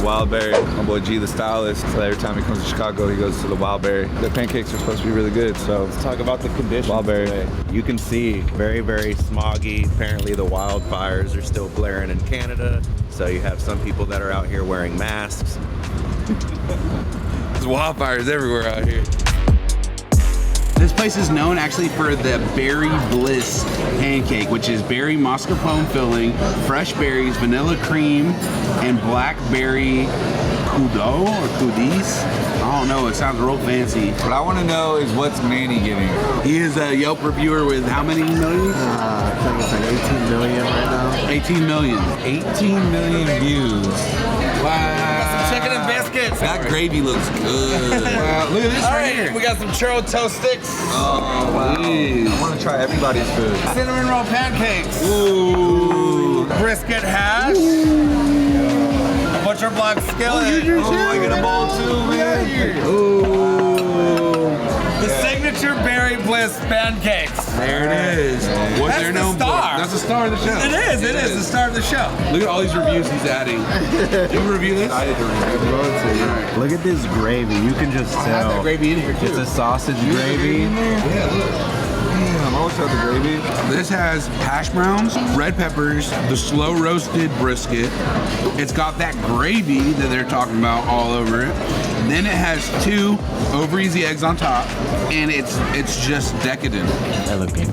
the Wildberry. My boy G, the stylist, so every time he comes to Chicago, he goes to the Wildberry. The pancakes are supposed to be really good, so let's talk about the conditions. Wildberry. Today. You can see very, very smoggy. Apparently the wildfires are still blaring in Canada, so you have some people that are out here wearing masks. There's wildfires everywhere out here. This place is known actually for the Berry Bliss pancake, which is berry mascarpone filling, fresh berries, vanilla cream, and blackberry kudo or kudis. I don't know, it sounds real fancy. What I want to know is what's Manny getting? He is a Yelp reviewer with how many millions? I think it's like 18 million right now. 18 million. 18 million views. Wow. Chicken and biscuits. That gravy looks good. Wow, look at this All right right, here. we got some churro toast sticks. Oh, wow. I want to try everybody's food. Cinnamon roll pancakes. Ooh. Brisket hash. Butcher block skillet. Oh, I get a bowl too, man. Ooh. The signature Berry Bliss pancakes. There it is. What's That's their the known star. for? That's the star of the show. It is the star of the show. Look at all these reviews he's adding. Did you review this? I did the review. Look at this gravy. You can just I have that tell. gravy in here too. It's a sausage gravy. Yeah, look. Damn, I always have the gravy. This has hash browns, red peppers, the slow roasted brisket. It's got that gravy that they're talking about all over it. Then it has 2 over easy eggs on top, and it's just decadent. Elegant.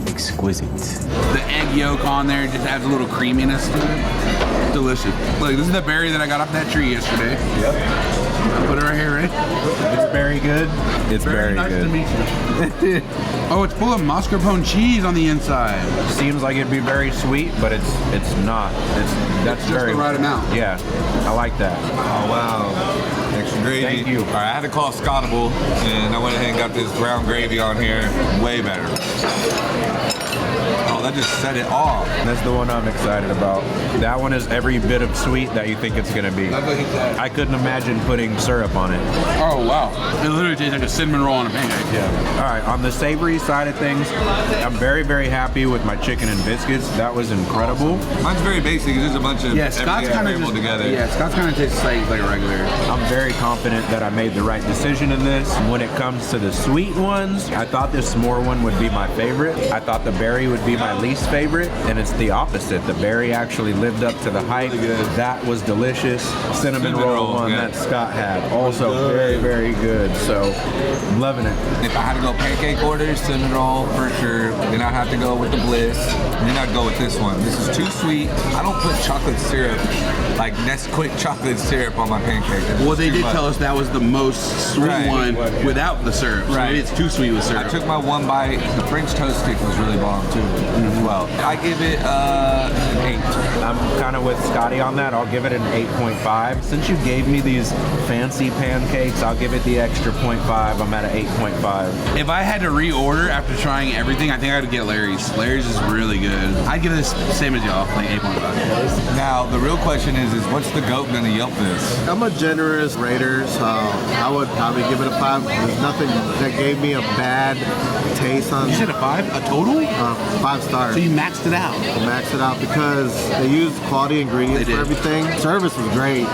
Exquisite. The egg yolk on there just adds a little creaminess to it. Delicious. Look, this is the berry that I got off that tree yesterday. Yep. Put it right here, right? It's very good. It's very nice good. to meet you. Oh, it's full of mascarpone cheese on the inside. Seems like it'd be very sweet, but it's not. That's Just very the right amount. Yeah, I like that. Oh, wow. Extra gravy. Thank you. All right, I had to call Scottable, and I went ahead and got this brown gravy on here. Way better. Oh, that just set it off. That's the one I'm excited about. That one is every bit of sweet that you think it's gonna be. That's what he said. I couldn't imagine putting syrup on it. Oh, wow. It literally tastes like a cinnamon roll on a pancake. Yeah. All right, on the savory side of things, I'm very, very happy with my chicken and biscuits. That was incredible. Mine's very basic. It's just a bunch of Yeah, Scott's kind of everything together. Yeah, Scott's kind of tastes like a regular. I'm very confident that I made the right decision in this. When it comes to the sweet ones, I thought this s'more one would be my favorite. I thought the berry would be my least favorite, and it's the opposite. The berry actually lived up to the hype. That was delicious. Cinnamon roll one yeah. that Scott had, also very, very good. So I'm loving it. If I had to go pancake order, cinnamon roll for sure. Then I'd have to go with the Bliss. And then I'd go with this one. This is too sweet. I don't put chocolate syrup, like Nesquik chocolate syrup on my pancake. Well, they did tell us that was the most sweet Right. one without the syrup. So Right. maybe it's too sweet with I syrup. took my one bite. The French toast stick was really bomb too as well. I give it an 8. I'm kind of with Scotty on that. I'll give it an 8.5. Since you gave me these fancy pancakes, I'll give it the extra 0.5. I'm at an 8.5. If I had to reorder after trying everything, I think I'd get Larry's. Larry's is really good. I'd give this same as y'all, like 8.5. Now the real question is what's the goat gonna Yelp this? I'm a generous rater, so I would probably give it a 5. There's nothing that gave me a bad taste on You said a 5? A total? 5 stars. So you maxed it out. I maxed it out because they used quality ingredients They for did. everything. Service was great.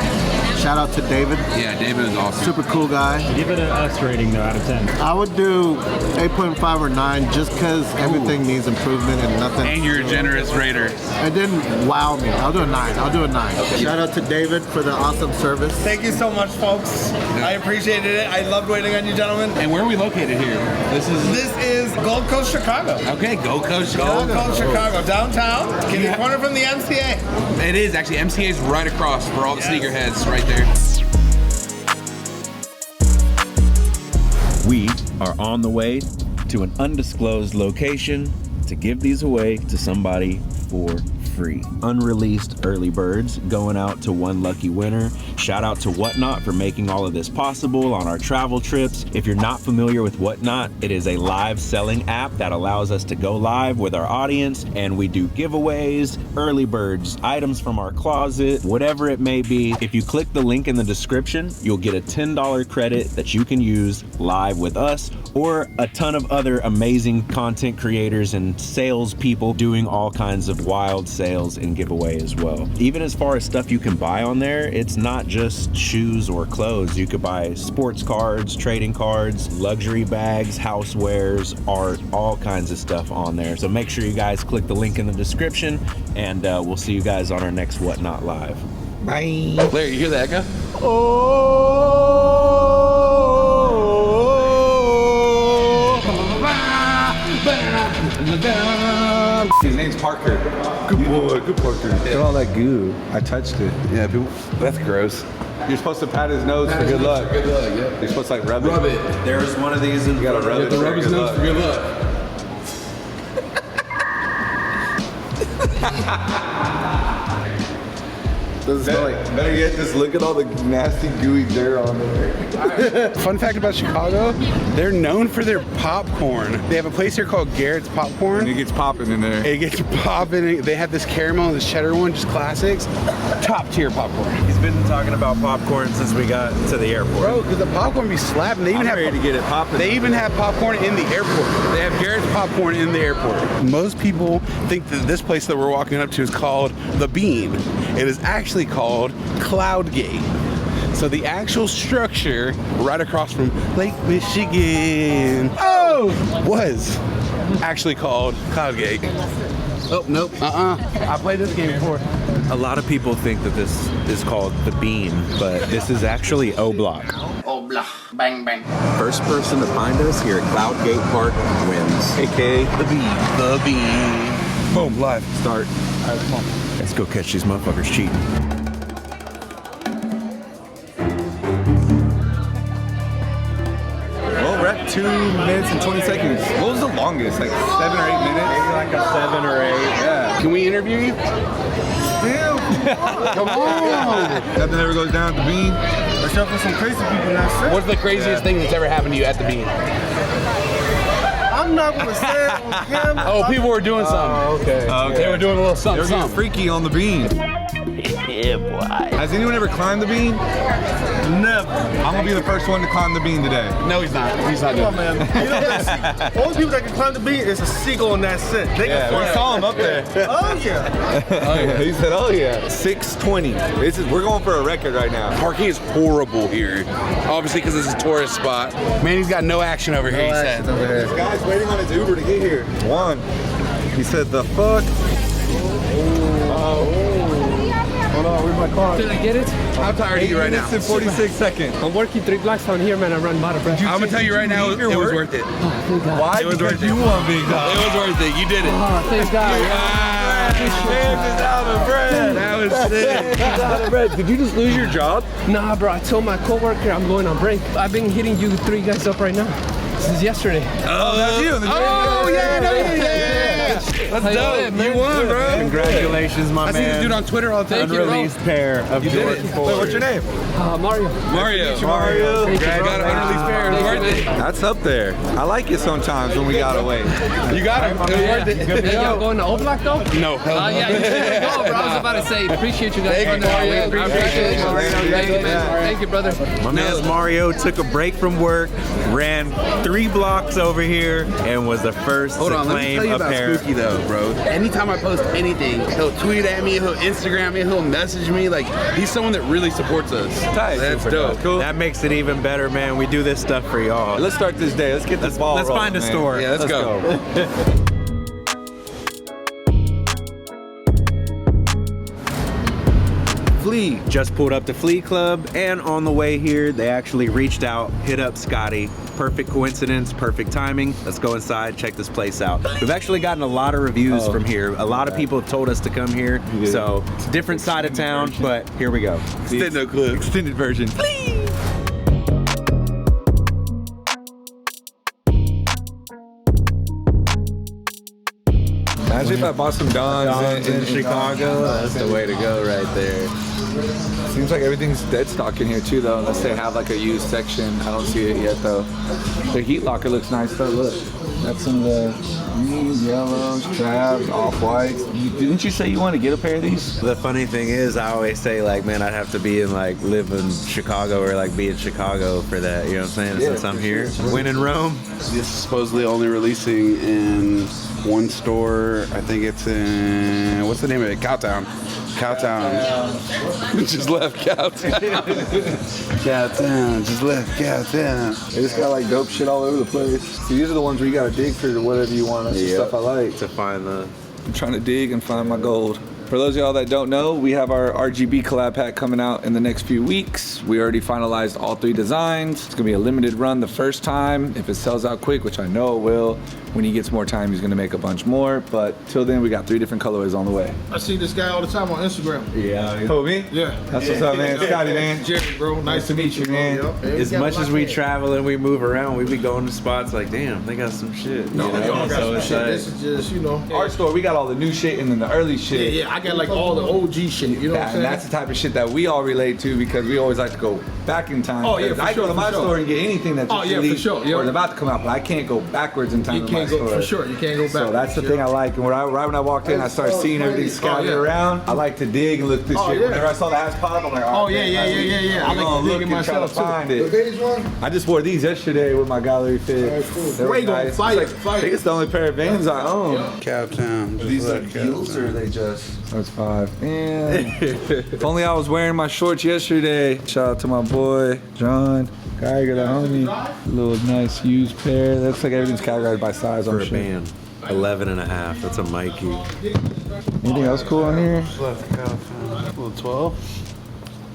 Shout out to David. Yeah, David is awesome. Super cool guy. Give it an S rating though out of 10. I would do 8.5 or 9 just because everything needs improvement and nothing. And you're a generous rater. It didn't wow me. I'll do a 9. I'll do a 9. Shout out to David for the awesome service. Thank you so much, folks. I appreciated it. I loved waiting on you, gentlemen. And where are we located here? This is Gold Coast, Chicago. okay. Gold Coast, Gold Chicago. Coast, Chicago, downtown. Kitty Yeah. corner from the MCA. It is actually. MCA's right across for all the sneakerheads, right there. We are on the way to an undisclosed location to give these away to somebody for free. Unreleased early birds going out to one lucky winner. Shout out to Whatnot for making all of this possible on our travel trips. If you're not familiar with Whatnot, it is a live selling app that allows us to go live with our audience, and we do giveaways, early birds, items from our closet, whatever it may be. If you click the link in the description, you'll get a $10 credit that you can use live with us or a ton of other amazing content creators and sales people doing all kinds of wild sales and give away as well. Even as far as stuff you can buy on there, it's not just shoes or clothes. You could buy sports cards, trading cards, luxury bags, housewares, art, all kinds of stuff on there. So make sure you guys click the link in the description, and we'll see you guys on our next Whatnot Live. Bye. Larry, you hear the echo? His name's Parker. Good boy, good Parker. Look at all that goo. I touched it. Yeah, people. That's gross. You're supposed to pat his nose for good luck. Good luck, yeah. You're supposed to like rub Rub it. it. There's one of these, and You gotta rub You it. have to rub his nose for good luck. Doesn't smell like. Better yet, just look at all the nasty gooey dirt on there. Fun fact about Chicago, they're known for their popcorn. They have a place here called Garrett's Popcorn. And it gets popping in there. It gets popping. They have this caramel and this cheddar one, just classics. Top tier popcorn. he's been talking about popcorn since we got to the airport. Bro, because the popcorn be slapping. They even have ready to get it popping. They even have popcorn in the airport. They have Garrett's Popcorn in the airport. Most people think that this place that we're walking up to is called The Bean. It is actually called Cloudgate. So the actual structure right across from Lake Michigan was actually called Cloudgate. Oh, nope. I played this game before. A lot of people think that this is called the Bean, but this is actually O Block. Oh, blah, bang, bang. First person to find us here at Cloudgate Park wins. AKA the Bean. The Bean. Boom, live. Start. All right, come on. Let's go catch these motherfuckers cheating. Well, we're at 2 minutes and 20 seconds. What was the longest? Like 7 or 8 minutes? Maybe like a 7 or 8. Yeah. Can we interview you? Damn. Come on. Nothing ever goes down at the Bean. Watch out for some crazy people now, sir. What's the craziest thing that's ever happened to you at the Bean? I'm not gonna say it on camera. Oh, people were doing something. Okay. They were doing a little something. They were getting something. freaky on the Bean. Yeah, boy. Has anyone ever climbed the Bean? Never. I'm gonna be the first one to climb the Bean today. No, he's not. He's not Come doing on, it. man. You know that only people that can climb the bean is a seagull and that's it. They Yeah, can we fly. saw him up there. Oh yeah. He said, "Oh yeah." 6:20. We're going for a record right now. Parking is horrible here. Obviously, because it's a tourist spot. Man, he's got no action over here, he said. This guy's waiting on his Uber to get here. One. He said, "The fuck." Hold on, where's my car? Did I get it? How tired are you right now? 46 seconds. I'm working 3 blocks down here, man. I run out of breath. I'm gonna tell you right now, it was worth it. Why? It was Because worth it. you won, big dog. It was worth it. You did it. Oh, thank God. That was sick. Did you just lose your job? Nah, bro. I told my coworker I'm going on break. I've been hitting you 3 guys up right now since yesterday. Oh, that's you. Oh, yeah, That's How you dope. doing, man? You won, bro. Congratulations, my I see this dude on Twitter all the time. Thank you, bro. Unreleased pair of Jordan Wait, what's your name? Mario. Mario. Mario. Thank you, I bro. got an unreleased pair. It was worth it. That's up there. I like it sometimes when we got away. You got it. It was worth it. Hey, y'all going to O Block though? No, hell no. Yeah, you should go, bro. I was about to say, appreciate you guys. Thank you, Mario. I appreciate it. Thank you, man. Thank you, brother. My man's Mario took a break from work, ran 3 blocks over here, and was the first Hold to on, let me claim tell you a about pair. Spooky though, bro. Anytime I post anything, he'll tweet at me, he'll Instagram me, he'll message me. Like, he's someone that really supports us. Tight. That's Super dope. Cool. That makes it even better, man. We do this stuff for y'all. Let's start this day. Let's get this ball Let's rolling, find a man. store. Yeah, let's go. Flea just pulled up to Flea Club, and on the way here, they actually reached out, hit up Scotty. Perfect coincidence, perfect timing. Let's go inside, check this place out. We've actually gotten a lot of reviews from here. A lot of people have told us to come here, so it's a different side of town, but here we go. Extended clip. Extended version. Imagine if I bought some Dons in Chicago. That's the way to go right there. Seems like everything's dead stock in here too, though. Unless they have like a used section. I don't see it yet, though. The heat locker looks nice, though. Look, that's some of the greens, yellows, drabs, off-whites. Didn't you say you want to get a pair of these? The funny thing is, I always say, like, man, I'd have to be in, like, live in Chicago or, like, be in Chicago for that, you know what I'm saying? Yeah, Since I'm for here. sure. Win in Rome. This is supposedly only releasing in one store. I think it's in, what's the name of it? Cowtown. Just left Cowtown. Cowtown. Just left Cowtown. They just got like dope shit all over the place. See, these are the ones where you gotta dig for whatever you want. That's the stuff I like. To find the... I'm trying to dig and find my gold. For those of y'all that don't know, we have our RGB collab pack coming out in the next few weeks. We already finalized all 3 designs. It's gonna be a limited run the first time. If it sells out quick, which I know it will, when he gets more time, he's gonna make a bunch more. But till then, we got 3 different colorways on the way. I see this guy all the time on Instagram. Yeah. Oh, me? Yeah. That's what's up, man. Scotty, man. Jerry, bro. Nice to meet you, man. Yep. As much as we travel and we move around, we be going to spots like, damn, they got some shit. No, you know? y'all got So some it's shit. like- This is just, you know. Our store, we got all the new shit and then the early shit. Yeah, I got like all the OG shit. You know what I'm And saying? that's the type of shit that we all relate to because we always like to go back in time. Oh, yeah, 'Cause for I sure, go to my for sure. store and get anything that's Oh, yeah, for released sure, yeah. or is about to come out, but I can't go backwards in time. You in my can't go store. for sure. You can't go back. So that's the thing I like. And right when I walked in, I started seeing everything scattered yeah. around. I like to dig and look through Oh, shit. yeah. Whenever I saw the hash pop, I'm like, Oh, yeah, man, yeah. I I'm like gonna to dig look it and try to myself, too. find The it. beige one? I just wore these yesterday with my gallery fit. They were Wait, on nice. fire, It's like- I fire. think it's the only pair of Vans I own. Cowtown. Just These are left heels or Cowtown. are they just? That's 5. Man. If only I was wearing my shorts yesterday. Shout out to my boy, John. Geiger, the homie. Little nice used pair. That looks like everything's categorized by size For on a shit. band. 11 and a half. That's a Mikey. Anything else cool on here? Just left Cowtown. Little 12.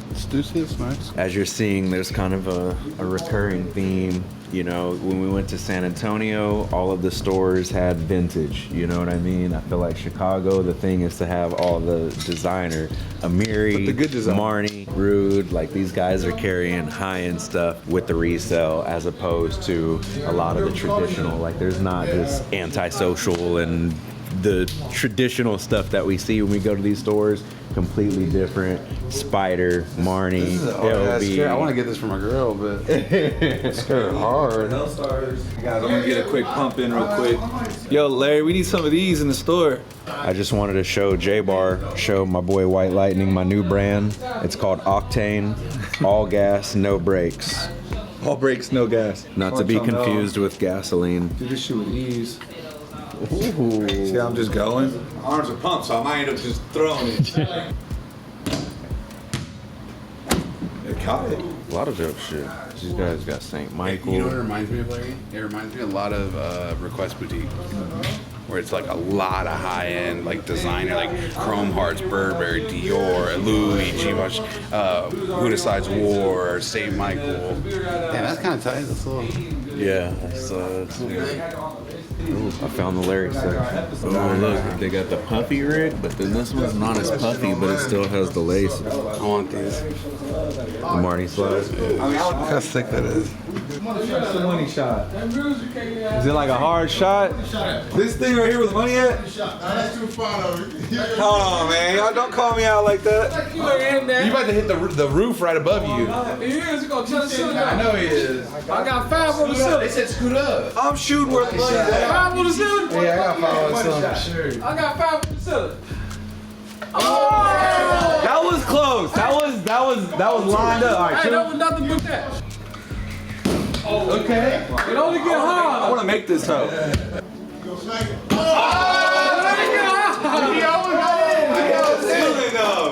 Let's do this. Nice. As you're seeing, there's kind of a recurring theme. You know, when we went to San Antonio, all of the stores had vintage. You know what I mean? I feel like Chicago, the thing is to have all the designer. Amiri, But the good design. Marnie, Rude, like these guys are carrying high-end stuff with the resale as opposed to a lot of the traditional. Like there's not this antisocial and the traditional stuff that we see when we go to these stores. Completely different. Spider, Marnie, LB. I want to get this for my girl, but it's kind of hard. Guys, I'm gonna get a quick pump in real quick. Yo, Larry, we need some of these in the store. I just wanted to show J-Bar, show my boy White Lightning, my new brand. It's called Octane, all gas, no brakes. All brakes, no gas. Not to be confused with gasoline. Do this shit with ease. Ooh. See how I'm just going? My arms are pumped, so I might end up just throwing it. It caught it. A lot of dope shit. These guys got St. Michael. You know what it reminds me of, Larry? It reminds me a lot of Request Boutique, where it's like a lot of high-end, like designer, like Chrome Hearts, Burberry, Dior, Louis, Givenchy, Who Decides War, St. Michael. Damn, that's kind of tight. That's a little... Yeah, that's ooh, I found the Larry set. Oh, look, they got the puffy rig, but then this one's not as puffy, but it still has the lace. I want these. The Marty slides. Look how sick that is. What's the money shot? Is it like a hard shot? This thing right here with the money at? That's too far though. Hold on, man. Y'all don't call me out like that. You about to hit the roof right above you. He is gonna touch the ceiling. I know he is. I got 5 on the ceiling. They said scoot up. I'm shooting where the money's at. 5 on the ceiling. Yeah, I got 5 on the for sure. I got 5 on the ceiling. That was close. That was lined up. All right, Hey, that shoot. was nothing but that. Okay. It only get hard. I want to make this hoe.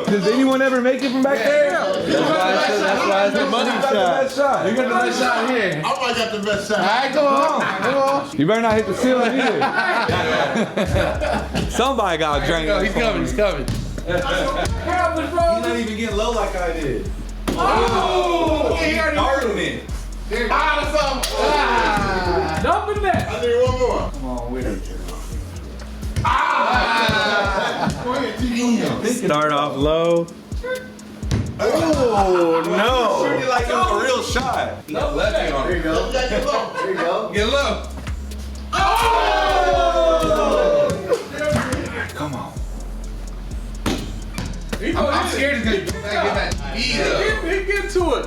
Does anyone ever make it from back there? That's why it's the money shot. You got the best shot here. I might got the best shot. All right, come on. You better not hit the ceiling either. Somebody got to drink. He's coming. He's coming. He's not even getting low like I did. Oh! He's darting it. Dumping that. I need one more. Come on with it. Go ahead, T. Start off low. Oh no! Treat it like it was a real shot. Lefty on There you go. Get low. There you go. Get low. Come on. I'm scared he's gonna get that speed up. He get to it.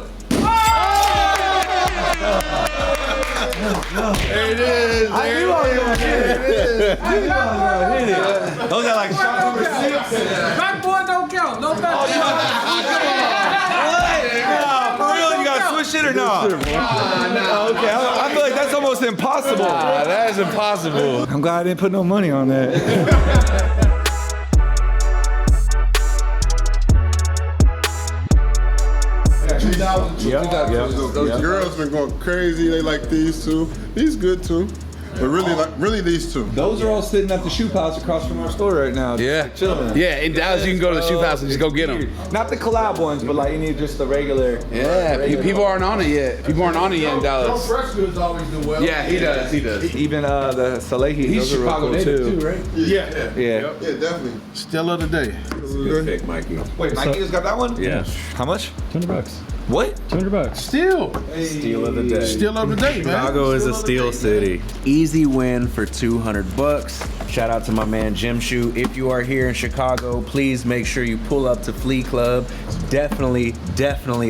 There it is. I knew I was gonna hit it. I knew I was gonna hit it. Those are like shot number 6. Backboard don't count. No backboard. For real, you gotta switch it or not? Okay, I feel like that's almost almost impossible. That is impossible. I'm glad I didn't put no money on that. Those girls been going crazy. They like these two. These good too. But really these two. Those are all sitting at the shoe house across from our store right now. Yeah. Chilling. Yeah, in Dallas you can go to the shoe house and just go get them. Not the collab ones, but like you need just the regular. Yeah, people aren't on it yet. People aren't on it yet in Dallas. Fresh Goods always do well. Yeah, he does. Even the Salehi, He's those are real Chicago cool native too, right? Yeah. Yeah, definitely. Still of the day. Good pick, Mikey. Wait, Nike just got that one? Yeah. How much? $200. What? $200. Still. Steal of the day. Still of the day, man. Chicago is a steel city. Easy win for $200. Shout out to my man Jim Shoe. If you are here in Chicago, please make sure you pull up to Flea Club. It's definitely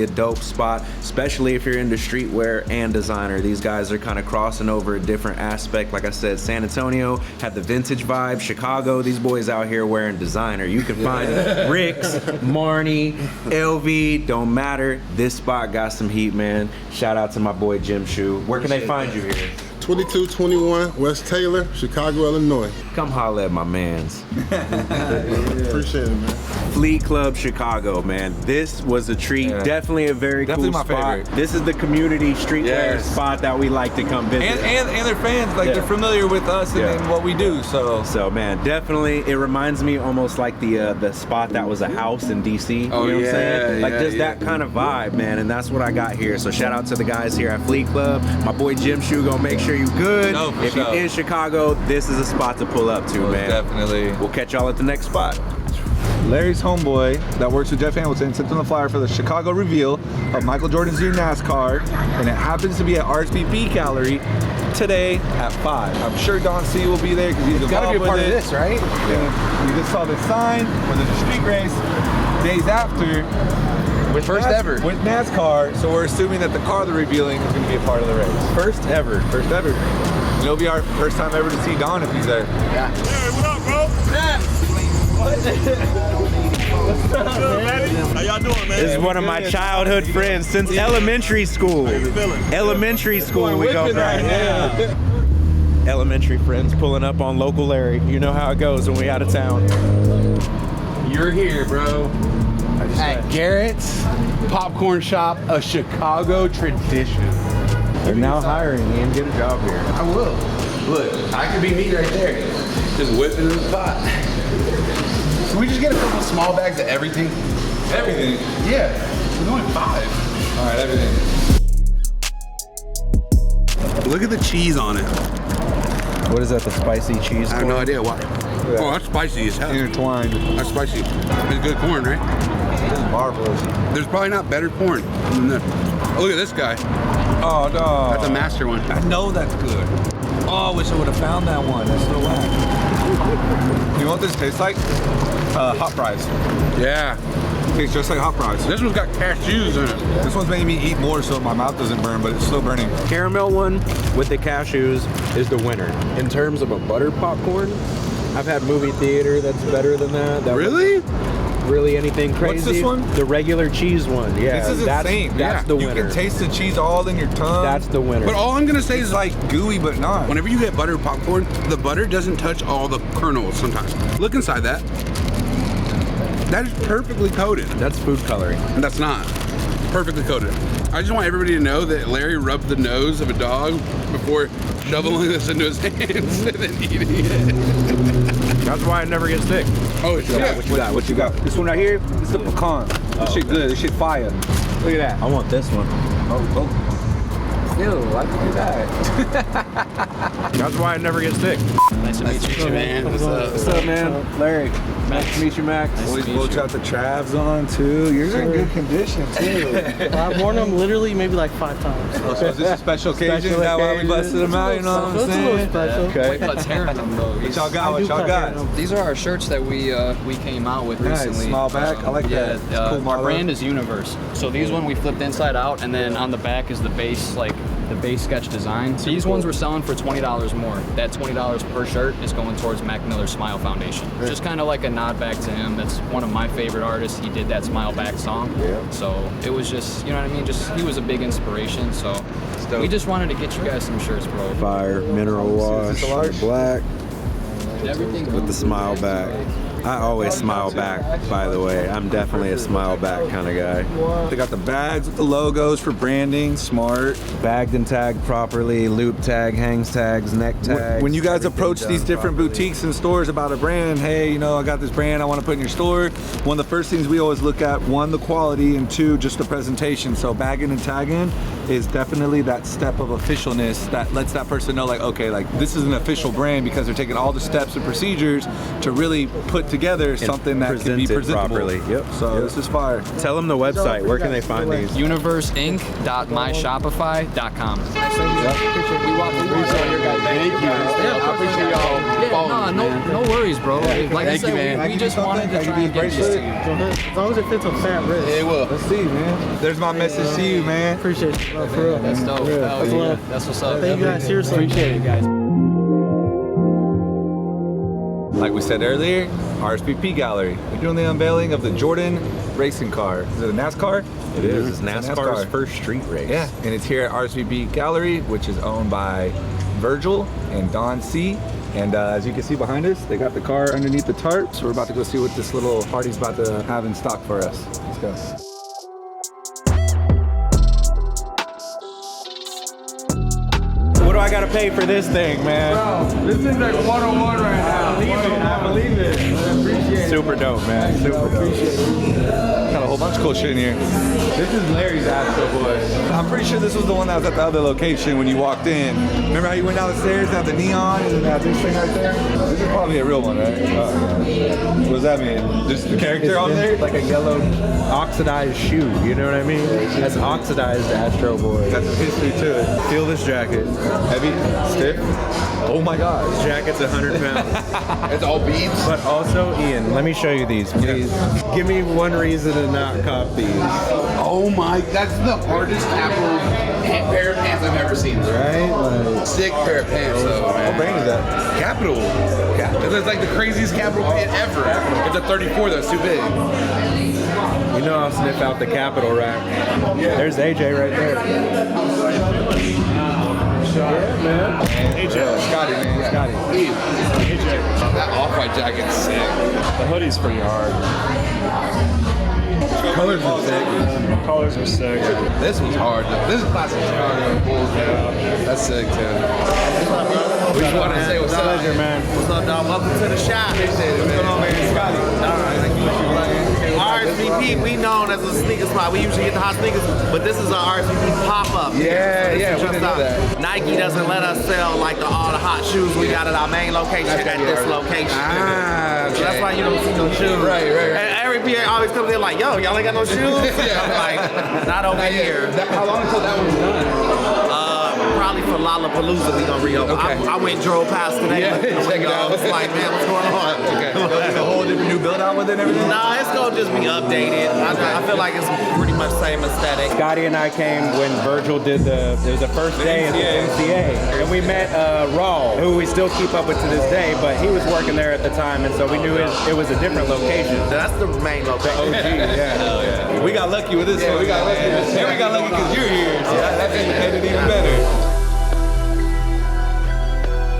a dope spot, especially if you're into streetwear and designer. These guys are kind of crossing over a different aspect. Like I said, San Antonio had the vintage vibe. Chicago, these boys out here wearing designer. You can find Rick's, Marnie, LV, don't matter. This spot got some heat, man. Shout out to my boy Jim Shoe. Where can they find you here? 2221 West Taylor, Chicago, Illinois. Come holla at my mans. Appreciate it, man. Flea Club Chicago, man. This was a treat. Yeah. Definitely a very Definitely cool my spot. favorite. This is the community streetwear spot that we like to come visit. And their fans, like they're familiar with us and what we do. So man, definitely, it reminds me almost like the spot that was a house in DC. You know what I'm saying? Like just that kind of vibe, man. And that's what I got here. So shout out to the guys here at Flea Club. My boy Jim Shoe gonna make sure you good. No, for if sure. you're in Chicago, this is a spot to pull up to, man. Definitely. We'll catch y'all at the next spot. Larry's homeboy that works with Jeff Hamilton sent him the flyer for the Chicago reveal of Michael Jordan's new NASCAR, and it happens to be at RSVP Gallery today at 5. I'm sure Don C will be there because he's Gotta be a part of this, this, right? Yeah. You just saw the sign for the street race days after. With First ever. With NASCAR, so we're assuming that the car they're revealing is going to be a part of the race. First ever. First ever. It'll be our first time ever to see Don if he's there. Yeah. Hey, what up, bro? What's up, man? How y'all doing, man? This is one of my childhood friends since elementary school. Elementary school, we go back. Yeah. Elementary friends pulling up on local Larry. You know how it goes when we out of town. You're here, bro. At Garrett's Popcorn Shop, a Chicago tradition. They're now hiring me and get a job here. I will. Look, I could be me right there. Just whipping in the pot. Can we just get a couple small bags of everything? Everything. Yeah. There's only 5. All right, everything. Look at the cheese on it. What is that, the spicy cheese I have corn? no idea why. Oh, that's spicy as hell. Intertwined. That's spicy. It's good corn, right? This is marvelous. There's probably not better corn than this. Oh, look at this guy. Oh, no. That's a master one. I know that's good. Oh, I wish I would have found that one. That's so whack. You know what this tastes like? Hot fries. Yeah. It tastes just like hot fries. This one's got cashews in it. This one's making me eat more so my mouth doesn't burn, but it's still burning. Caramel one with the cashews is the winner. In terms of a butter popcorn, I've had movie theater that's better than that. Really? Really anything crazy? What's this one? The regular cheese one. Yeah, This is insane. That's the winner. You can taste the cheese all in your tongue. That's the winner. But all I'm gonna say It's is like gooey, but not. whenever you get butter popcorn, the butter doesn't touch all the kernels sometimes. Look inside that. That is perfectly coated. That's food coloring. And that's not. Perfectly coated. I just want everybody to know that Larry rubbed the nose of a dog before shoveling this into his hands and then eating it. That's why it never gets thick. Oh, shit. What you got? What you got? This one right here, this is the pecan. This shit good. This shit fire. Look at that. I want this one. Oh. Ew, why'd you do that? That's why it never gets thick. Nice to meet you, man. What's up? What's up, man? Larry. Nice to meet you, Max. Always boats got the Travs on too. Yours are in good condition too. I've worn them literally maybe like 5 times. So is this a special occasion? Is that why we busted them out? You know what I'm It's a little saying? special. Okay. White But's hair in them, though. What y'all got? What y'all got? These are our shirts that we came out with Nice, recently. small back. I like that. It's cool Our model. brand is Universe. So these one we flipped inside out, and then on the back is the base like the base sketch design. These ones were selling for $20 more. That $20 per shirt is going towards Mac Miller's Smile Foundation. Just kind of like a nod back to him. That's one of my favorite artists. He did that Smile Back song. So it was just, you know what I mean? Just, he was a big inspiration. So we just wanted to get you guys some shirts, bro. Fire, mineral wash, black, with the smile back. I always smile back, by the way. I'm definitely a smile back kind of guy. They got the bags with the logos for branding, smart. Bagged and tagged properly, loop tag, hangs tags, neck tags. When you guys approach these different boutiques and stores about a brand, hey, you know, I got this brand I want to put in your store. One of the first things we always look at, one, the quality, and two, just the presentation. So bagging and tagging is definitely that step of officialness that lets that person know, like, okay, like this is an official brand because they're taking all the steps and procedures to really put together something that can be presentable. Properly. Yep. So this is fire. Tell them the website. Where can they find these? universeinc.myshopify.com. We walk through your guys. Thank you. I appreciate y'all. No worries, bro. Like I said, we just wanted to try and get this to you. As long as it fits a fat wrist. It will. Let's see, man. There's my message to you, man. Appreciate it. For real. That's dope. That's love. That's what's up. Thank you guys. Seriously. Appreciate it, guys. Like we said earlier, RSVP Gallery. We're doing the unveiling of the Jordan racing car. Is it a NASCAR? It is. It's NASCAR's first street race. Yeah, and it's here at RSVP Gallery, which is owned by Virgil and Don C. And as you can see behind us, they got the car underneath the tarp. So we're about to go see what this little party's about to have in stock for us. Let's go. What do I gotta pay for this thing, man? Bro, this thing's like 101 right now. I believe it. I appreciate it. Super dope, man. Super dope. Got a whole bunch of cool shit in here. This is Larry's Astro Boy. I'm pretty sure this was the one that was at the other location when you walked in. Remember how you went down the stairs, had the neon, and then had this thing right there? This is probably a real one, right? Oh, yeah. What does that mean? Just the character on there? Like a yellow oxidized shoe, you know what I mean? That's oxidized Astro Boy. Got some history to it. Feel this jacket. Heavy, stiff. Oh my God. This jacket's 100 pounds. It's all beads. But also, Ian, let me show you these, please. Give me one reason to not cop these. Oh my, that's the hardest capital pair of pants I've ever seen. Right? Like, Sick pair of pants though, man. What brand is that? Capital. It's like the craziest capital pant ever. It's a 34 though, it's too big. you know I'll sniff out the Capitol rack. There's AJ right there. Yeah, man. AJ. Scotty, man. Scotty. AJ. That off-white jacket's sick. The hoodie's pretty hard. Colors are sick. Colors are sick. This one's hard though. This is classic Chicago Bulls. Yeah. That's sick too. We just want to say what's up. Pleasure, man. What's up, dog? Welcome to the shop. Appreciate it, man. What's going on, man? Scotty. RSVP, we known as a sneaker spot. We usually get the hot sneakers, but this is our RSVP pop-up. Yeah, This yeah, is we just didn't know our- that. Nike doesn't let us sell like all the hot shoes we got at our main location at this location. Ah, So that's why you don't see no shoes. Right. And every PA always comes in like, yo, y'all ain't got no shoes? I'm like, not over here. How long until that one's done? Probably for Lollapalooza we gonna reopen. Okay. I went and drove past today. Yeah, check it I out. was like, man, what's going on? Okay. It's a whole different new build out with it and everything? Nah, it's gonna just be updated. I feel like it's pretty much same aesthetic. Scotty and I came when Virgil did it was the first day at the MCA. And we met Raw, who we still keep up with to this day, but he was working there at the time, and so we knew it was a different location. That's the main location. OG, yeah. We got lucky with this one. we got lucky. And we got lucky because you're here. So that made it even better.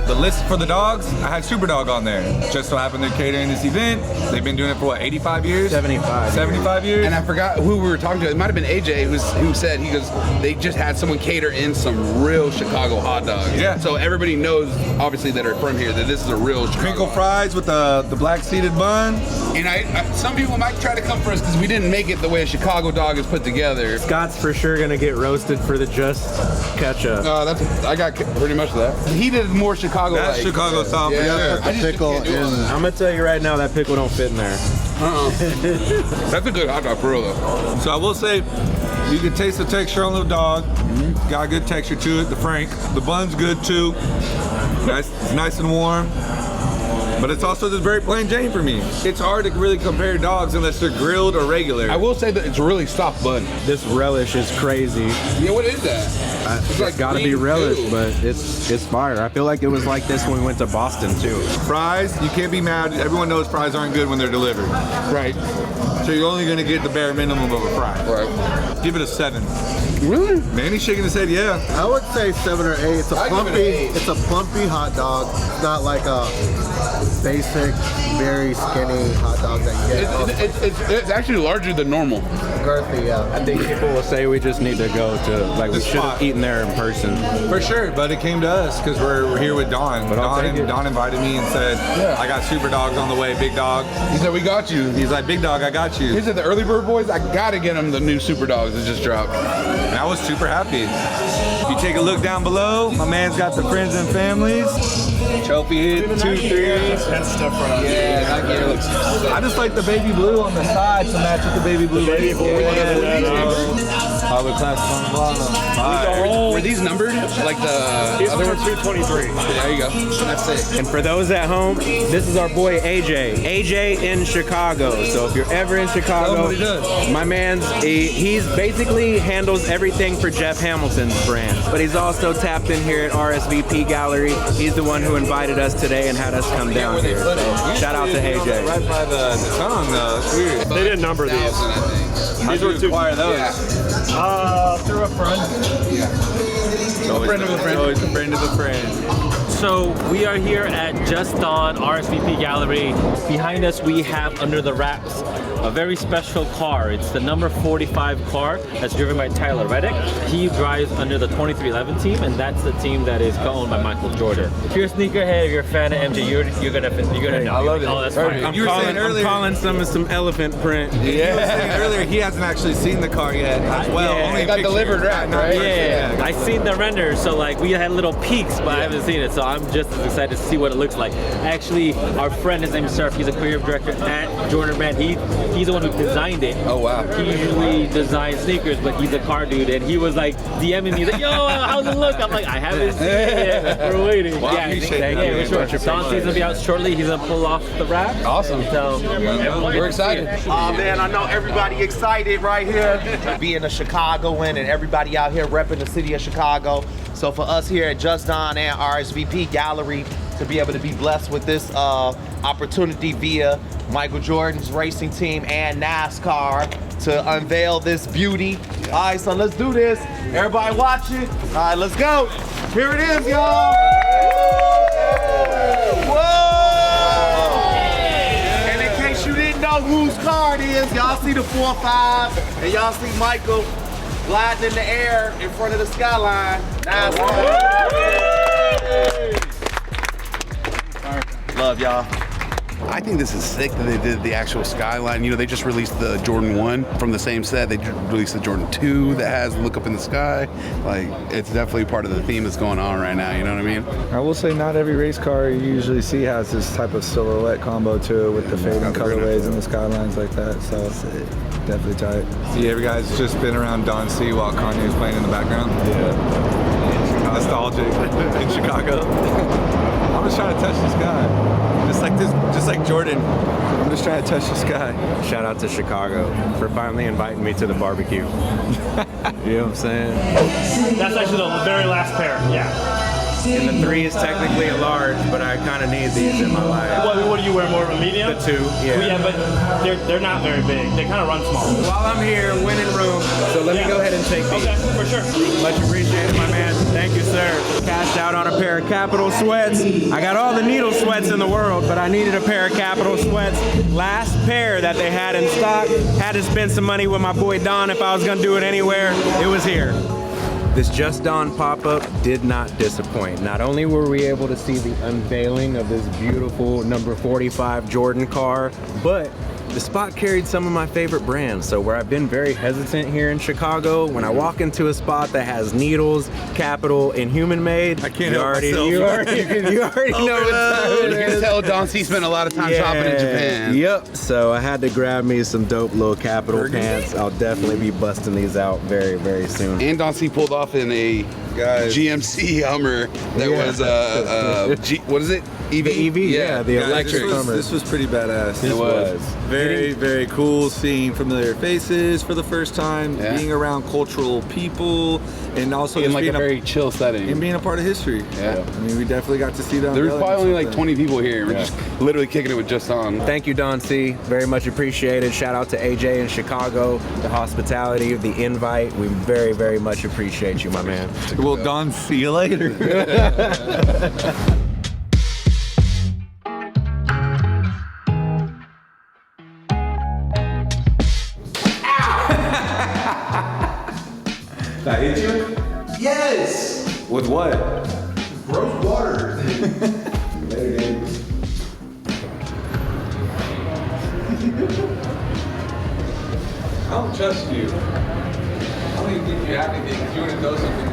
The list for the dogs, I had Superdog on there. Just so happened they're catering this event. They've been doing it for what, 85 years? 75. 75 years? And I forgot who we were talking to. It might have been AJ who said, he goes, they just had someone cater in some real Chicago hot dogs. Yeah. So everybody knows, obviously, that are from here, that this is a real Chicago. Crinkle fries with the black seeded bun. And I some people might try to come for us because we didn't make it the way a Chicago dog is put together. Scott's for sure gonna get roasted for the just ketchup. I got pretty much that. He did more Chicago. That's Chicago style. Yeah. The pickle in. I'm gonna tell you right now, that pickle don't fit in there. That's a good hot dog for real though. So I will say, you can taste the texture on the dog. Got a good texture to it. The Frank. The bun's good too. Nice and warm. But it's also just very plain Jane for me. It's hard to really compare dogs unless they're grilled or regular. I will say that it's really soft bun. This relish is crazy. Yeah, what is that? It's like gotta be green relish, too. but it's fire. I feel like it was like this when we went to Boston too. Fries, you can't be mad. Everyone knows fries aren't good when they're delivered. Right. So you're only gonna get the bare minimum of a fry. Right. Give it a 7. Really? Manny's shaking his head, yeah. I would say 7 or 8. It's a I give it an plumpy. 8. It's a plumpy hot dog. It's not like a basic, very skinny hot dog that you get. It's actually larger than normal. Girthy, yeah. I think people will say we just need to go to, like, we The should have spot. eaten there in person. For sure, but it came to us because we're here with Don. But I'll take it. Don invited me and said, I got super dogs on the way, big dog. He said, we got you. He's like, big dog, I got He you. said, the early bird boys, I gotta get them the new super dogs that just dropped. And I was super happy. If you take a look down below, my man's got the friends and families. Trophy hit 2, 3. That's stuff for us. Yeah, that gear looks. I just like the baby blue on the side to match with the baby blue. Public class on the bottom. Were these numbered? Like the These other are ones? 223. There you go. That's it. And for those at home, this is our boy AJ. AJ in Chicago. So if you're ever in Chicago, my man's he's basically handles everything for Jeff Hamilton's brand. But he's also tapped in here at RSVP Gallery. He's the one who invited us today and had us come down here. So shout out to AJ. Right by the tongue, though. It's weird. They didn't number these. How'd you acquire those? Through a friend. Friend of a friend. Always a friend of a friend. So we are here at Just Dawn RSVP Gallery. Behind us we have under the wraps a very special car. It's the number 45 car that's driven by Tyler Reddick. He drives under the 2311 team, and that's the team that is owned by Michael Jordan. If you're a sneakerhead, if you're a fan of MJ, you're gonna know. I love it. Oh, that's fine. I'm You were saying earlier- calling some elephant print. You were saying earlier he hasn't actually seen the car yet as well. Yeah. Only It got pictures. delivered, right? Yeah, I seen the render, so like we had little peeks, but I haven't seen it, so I'm just as excited to see what it looks like. Actually, our friend, his name is Surf, he's a creative director at Jordan Brand. He's the one who designed it. Oh, wow. He usually designs sneakers, but he's a car dude, and he was like DMing me, like, yo, how's it look? I'm like, I haven't seen it yet. We're waiting. Well, I appreciate that, yeah, man. for sure. Much Don C's gonna be out shortly. He's gonna pull off the wrap. Awesome. So We're excited. Oh man, I know everybody excited right here. Being a Chicagoan and everybody out here repping the city of Chicago. So for us here at Just Dawn and RSVP Gallery to be able to be blessed with this opportunity via Michael Jordan's racing team and NASCAR to unveil this beauty. All right, so let's do this. Everybody watching? All right, let's go. Here it is, y'all. Whoa! And in case you didn't know whose car it is, y'all see the 4-5 and y'all see Michael gliding in the air in front of the skyline. Love y'all. I think this is sick that they did the actual skyline. You know, they just released the Jordan 1 from the same set. They released the Jordan 2 that has look up in the sky. Like, it's definitely part of the theme that's going on right now, you know what I mean? I will say not every race car you usually see has this type of silhouette combo to it with the fading colorways and the skylines like that, so definitely tight. See, every guy's just been around Don C while Kanye's playing in the background? Yeah. Nostalgic in Chicago. I'm just trying to touch the sky. Just like Jordan. I'm just trying to touch the sky. Shout out to Chicago for finally inviting me to the barbecue. You know what I'm saying? That's actually the very last pair. Yeah. And the 3 is technically a large, but I kind of need these in my life. What do you wear, more of a medium? The 2, yeah. Yeah, but they're not very big. They kind of run small. While I'm here, winning room, so let me go ahead and take these. Okay, for sure. Much appreciated, my man. Thank you, sir. Cashed out on a pair of Capital sweats. I got all the needle sweats in the world, but I needed a pair of Capital sweats. Last pair that they had in stock. Had to spend some money with my boy Don if I was gonna do it anywhere. It was here. This Just Dawn pop-up did not disappoint. Not only were we able to see the unveiling of this beautiful number 45 Jordan car, but the spot carried some of my favorite brands. So where I've been very hesitant here in Chicago, when I walk into a spot that has Needles, Capital, and Human Made, I can't you help already myself. you already know what time it You is. can tell Don C spent a lot of time shopping in Japan. Yep. So I had to grab me some dope little Capital pants. I'll definitely be busting these out very, very soon. And Don C pulled off in a GMC Hummer that was what is it? EV? The EV, yeah, the electric. This was pretty badass. It was. Very, very cool seeing familiar faces for the first time, being around cultural people, and also in just like being a very chill setting. And being a part of history. Yeah. I mean, we definitely got to see them. There was probably only like 20 people here. We're just literally kicking it with Just On. Thank you, Don C. Very much appreciated. Shout out to AJ in Chicago, the hospitality, the invite. We very, very much appreciate you, my man. Well, Don, see you later. Did I hit you? Yes! With what? Gross water. Later, dude. I don't trust you. I don't even think you have anything because you want to throw something.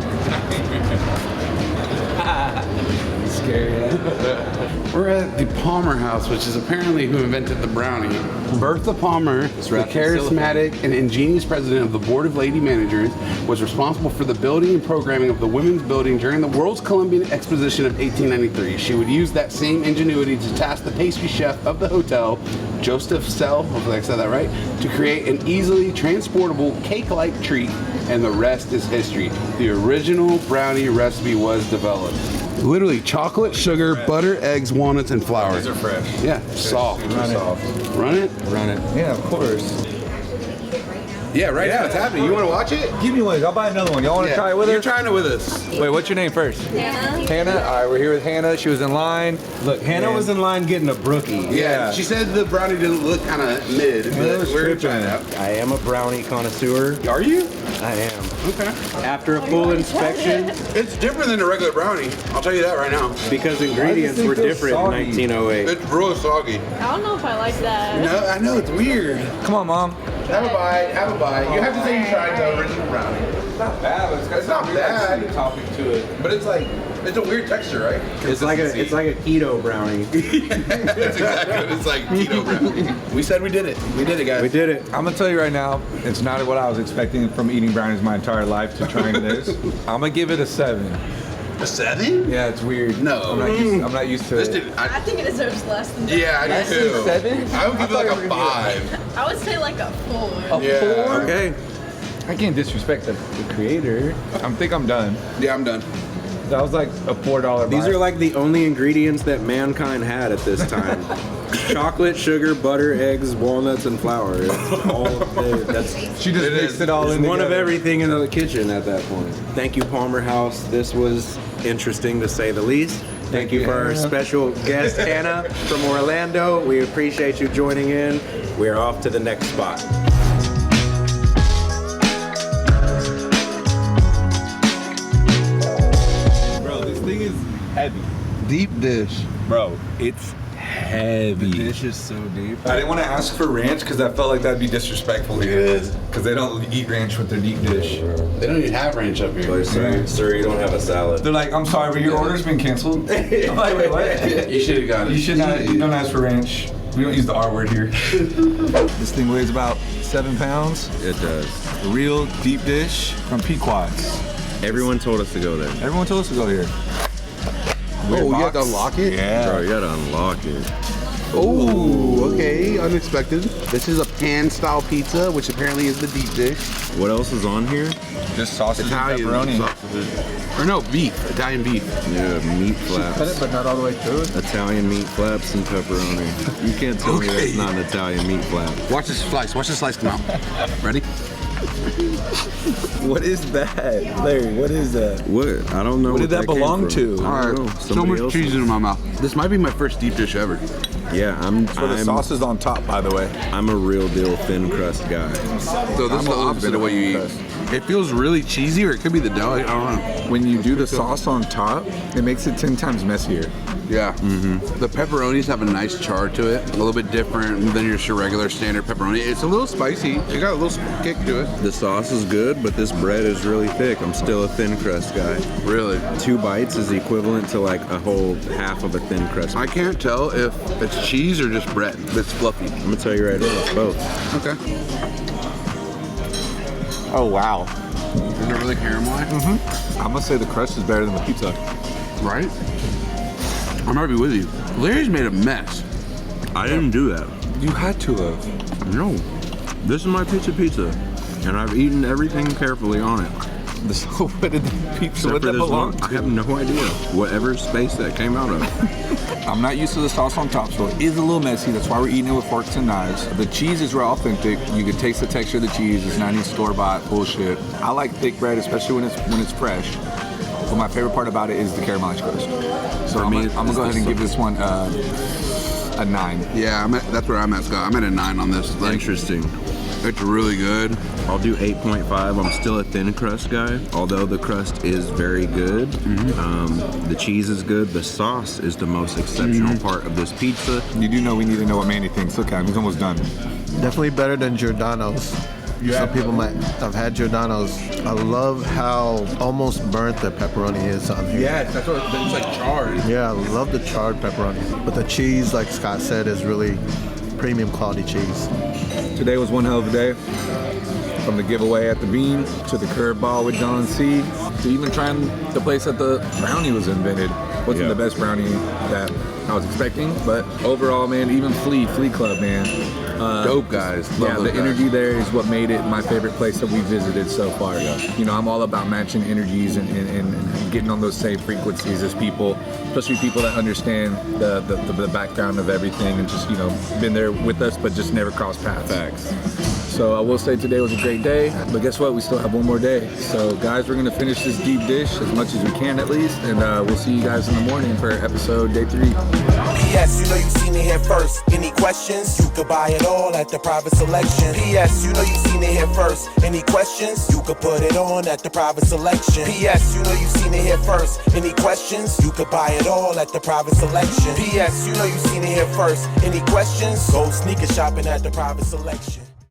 Scary, yeah? We're at the Palmer House, which is apparently who invented the brownie. Bertha Palmer, the charismatic and ingenious president of the Board of Lady Managers, was responsible for the building and programming of the women's building during the World's Columbian Exposition of 1893. She would use that same ingenuity to task the pastry chef of the hotel, Joseph Sell, hopefully I said that right, to create an easily transportable cake-like treat, and the rest is history. The original brownie recipe was developed. Literally chocolate, sugar, butter, eggs, walnuts, and flour. These are fresh. Yeah, soft. Run it. Run it? Run it. Yeah, of course. Yeah, right now it's happening. You want to watch it? Give me one. I'll buy another one. Y'all want to try it with us? You're trying it with us. Wait, what's your name first? Hannah. Hannah? All right, we're here with Hannah. She was in line. Look, Hannah was in line getting a brookie. Yeah, she said the brownie didn't look kind of mid, but we're trying it out. I am a brownie connoisseur. Are you? I am. Okay. After a full inspection, It's different than a regular brownie. I'll tell you that right now. because ingredients were different in 1908. It's real soggy. I don't know if I like that. No, I know, it's weird. Come on, Mom. Have a bite, have a bite. You have to say you tried the original brownie. It's not bad, but It's not bad. Topic to it. But it's like, it's a weird texture, right? It's like a keto brownie. That's exactly what it's like, keto brownie. We said we did it. We did it, guys. We did it. I'm gonna tell you right now, it's not what I was expecting from eating brownies my entire life to trying this. I'm gonna give it a 7. A 7? Yeah, it's weird. No. I'm not used to This it. dude, I think it deserves less than that. yeah, I do too. 7? I would give it like a 5. I would say like a 4. Yeah. Okay. I can't disrespect the creator. I think I'm done. Yeah, I'm done. That was like a $4 These buy. are like the only ingredients that mankind had at this time. Chocolate, sugar, butter, eggs, walnuts, and flour. It's all that's She just mixed it all in one of together. everything in the kitchen at that point. Thank you, Palmer House. This was interesting to say the least. Thank you for our special guest, Hannah from Orlando. We appreciate you joining in. We're off to the next spot. Bro, this thing is heavy. Deep dish. Bro, it's heavy. The dish is so deep. I didn't want to ask for ranch because I felt like that'd be disrespectful here. Because they don't eat ranch with their deep dish. They don't even have ranch up here. Sir, you don't have a salad. They're like, I'm sorry, but your order's been canceled. I'm like, wait, what? You should have got it. You should not. You don't ask for ranch. We don't use the R word here. This thing weighs about 7 pounds. It does. Real deep dish from Pkwy. Everyone told us to go there. Everyone told us to go here. Oh, you have to unlock it? Yeah. Bro, you gotta unlock it. Oh, okay, unexpected. This is a pan-style pizza, which apparently is the deep dish. What else is on here? Just sausage Italian and pepperoni. sausages. Or no, beef, Italian beef. Yeah, meat flaps. Cut it, but not all the way through it. Italian meat flaps and pepperoni. You can't tell me that's not an Italian meat flap. Watch this slice come out. Ready? What is that, Larry? What is that? What? I don't know. What did that came belong from. to? I don't know. So Somebody much else cheese did. in my mouth. This might be my first deep dish ever. Yeah, I'm The sauce is on top, by the way. I'm a real deal thin crust guy. So this is the opposite of what you eat. It feels really cheesy, or it could be the dough. I don't know. When you do the sauce on top, it makes it 10 times messier. Yeah. The pepperonis have a nice char to it. A little bit different than your regular standard pepperoni. It's a little spicy. It got a little kick to it. The sauce is good, but this bread is really thick. I'm still a thin crust guy. Really? 2 bites is equivalent to like a whole half of a thin crust. I can't tell if it's cheese or just bread. It's fluffy. I'm gonna tell you right now, it's both. Okay. Oh, wow. Is it really caramel? I'm gonna say the crust is better than the pizza. Right? I might be with you. Larry's made a mess. I didn't do that. You had to have. No. This is my pizza, and I've eaten everything carefully on it. So what did the pizza Except for this belong one, to? I have no idea. Whatever space that came out of. I'm not used to the sauce on top, so it is a little messy. That's why we're eating it with forks and knives. The cheese is raw authentic. You can taste the texture of the cheese. It's not any store-bought bullshit. I like thick bread, especially when it's fresh. But my favorite part about it is the caramelized crust. So I'm gonna go ahead and give this one a 9. Yeah, that's where I'm at, Scott. I'm at a 9 on this. Like, Interesting. It's really good. I'll do 8.5. I'm still a thin crust guy, although the crust is very good. The cheese is good. The sauce is the most exceptional part of this pizza. You do know we need to know what Manny thinks. Look at him, he's almost done. Definitely better than Giordano's. Some people might have had Giordano's. I love how almost burnt the pepperoni is on here. Yes, that's what it's like charred. Yeah, I love the charred pepperoni. But the cheese, like Scott said, is really premium quality cheese. Today was one hell of a day. From the giveaway at the Bean to the curveball with John C. to even trying the place that the brownie was invented. Wasn't the best brownie that I was expecting, but overall, man, even Flea Club, man. Dope guys. Love the those energy guys. there is what made it my favorite place that we visited so far. You know, I'm all about matching energies and getting on those same frequencies as people, especially people that understand the background of everything and just, you know, been there with us but just never crossed paths. Facts. So I will say today was a great day, but guess what? We still have one more day. So guys, we're gonna finish this deep dish as much as we can at least, and we'll see you guys in the morning for episode day 3. P.S. You know you seen it here first. Any questions? You could buy it all at the private selection. P.S. You know you seen it here first. Any questions? You could put it on at the private selection. P.S. You know you seen it here first. Any questions? You could buy it all at the private selection. P.S. You know you seen it here first. Any questions? Go sneaker shopping at the private selection.